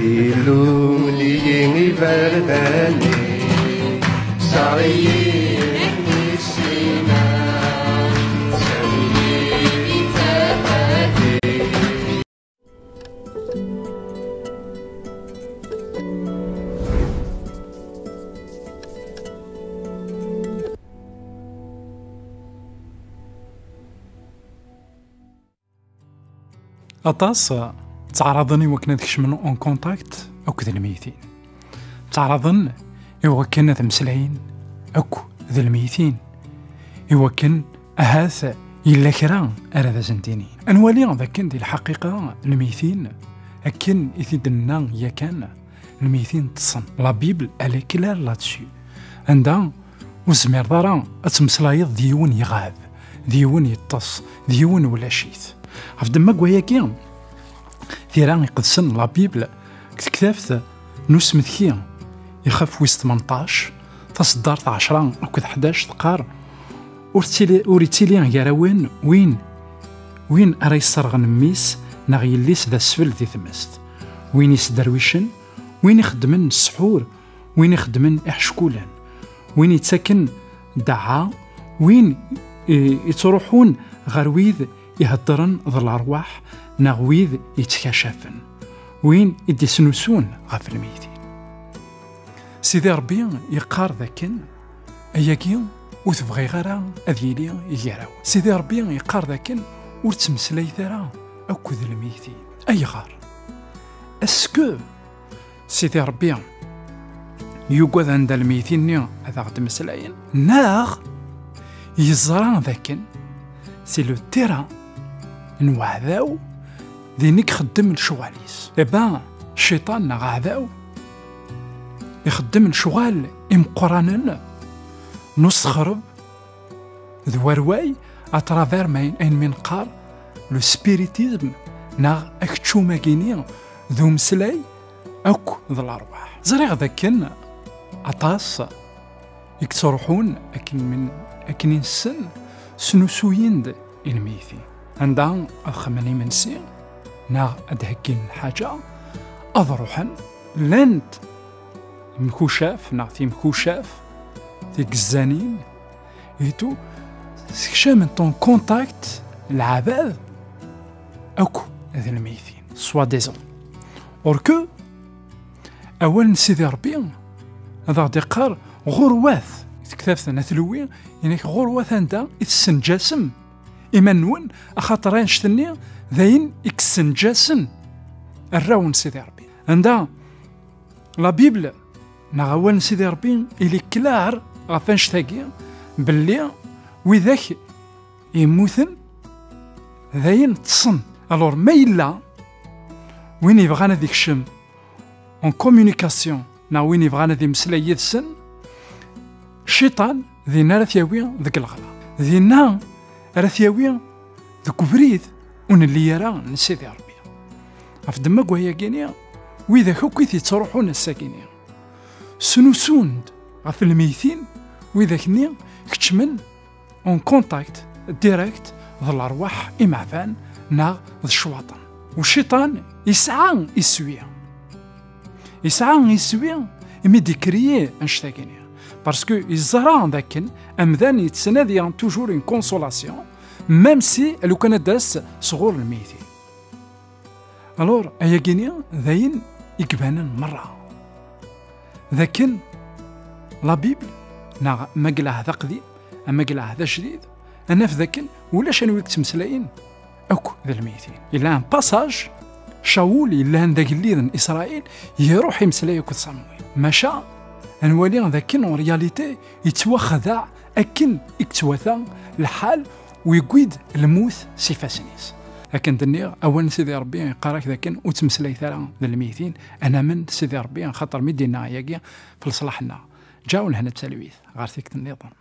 Iluni verdani Sa'i nisina Sa'i tafadi. أطاس تعرضني وكنا تكشمن اون كونتاكت أو ذا الميتين، تعرضن كنا تمسلعين أكو ذا الميتين، كن أهاث إلا كرا أراد زنتيني أنوالي ذاك دي الحقيقة الميتين أكن إثدنا يا كان الميتين تصن لا بيبل على كلار لا تسيو عندها وزمير دارا أتمسلايض ديون يغاب ديون يتص ديون ولا شيث عفد ما قوياكي ثيران يقدسن لا بيبل كتكتافت نوس مثكي يخاف ويس 18 تصدار 10 أو 11 تقار وريتيلي غير وين أرى يسرغن ميس ناغ يليس ذا سفل ذي ثمست وين يسدرويشن وين يخدمن السحور وين يخدمن إحشكولان وين يتسكن دعا وين يتروحون غرويذ يهدرن ذا الأرواح ناغويذ يتكاشفن وين يدسنوسون غاف الميتين. سيدي ربي يقار ذاكن أياكي وتبغي غيرا أذيلي يجراو سيدي ربي يقار ذاكن ورتمسلاي ثرا أكو ذا الميتين أي غار أسكو سيدي ربي يوقظ عند الميتين هذا غد مسلاين ناغ يزران ذاكن سي لو تيران نوعذاو ذينيك خدم الشغاليس إبا الشيطان نغعذاو يخدم الشغال إمقرانا نص خرب ذوارواي أترافير أين من قار لو سبيريتيزم ناغ أكتشو ماكيني ذو مسلاي أكو ذو الأرواح زريغ ذاكن أطاس يكتروحون أكن السن سنوسوين د الميثي عندها الخمني منسي ناغ أدهكين حاجة أضروحن لانت مكوشاف ناغ تي مكوشاف تي قزانين يتو سكشا من طون كونتاكت العباد أكو هذا الميثين سوا ديزون أوركو أول سيدي ربي هذا غادي يقار غرواث تكتافت نثلوي يعني غرواث عندها يتسنجاسم إيمانون أخاطرين شتني ذاين إكسنجاسن الراون سيدي ربي عندها لا بيبل نغاول سيدي ربي إلي كلار غافان شتاقي باللي وذاك يموثن ذاين تصن ألور ما إلا وين يبغانا ديك الشم اون كومونيكاسيون نا وين يبغانا دي مسلا يدسن الشيطان ذينا راه ثياوي ذاك الغلا ذينا راه ثياوي ذاك بريد ونلي يرى نسيدي ربي عفد ما قويا كينيا وإذا كوكي تروحون الساكنين سنوسوند غاف الميتين وإذا كني كتشمن اون كونتاكت ديريكت ذا الأرواح إمعفان نا ذا الشواطن والشيطان يسعى يسوي إمي ديكريي انشتاكيني باسكو يزرع ذاكن أمذان يتسنادي توجور اون كونسولاسيون ميم سي لو كان داس صغور الميتين الور ايا كينيا ذاين يكبانن مرة ذاكن لا بيبل نا مقلا هذا قديم اما قلا هذا شديد انا في ذاكن ولا شنو تمسلاين اكو ذا الميتين الا ان باساج شاول الا عند قليل اسرائيل يروح يمسلاي كو صامويل ماشى انوالي ذاكن اون رياليتي يتوخذا اكن يكتوثا الحال ويقيد الموت سيفاسنيس لكن دنيا أول سيدي ربي يقارك ذاكن وتمسلي ثرا ذا الميتين أنا من سيدي ربي خاطر مدينا ياكي في صلاحنا جاو لهنا التلويث غير ثيك النظام.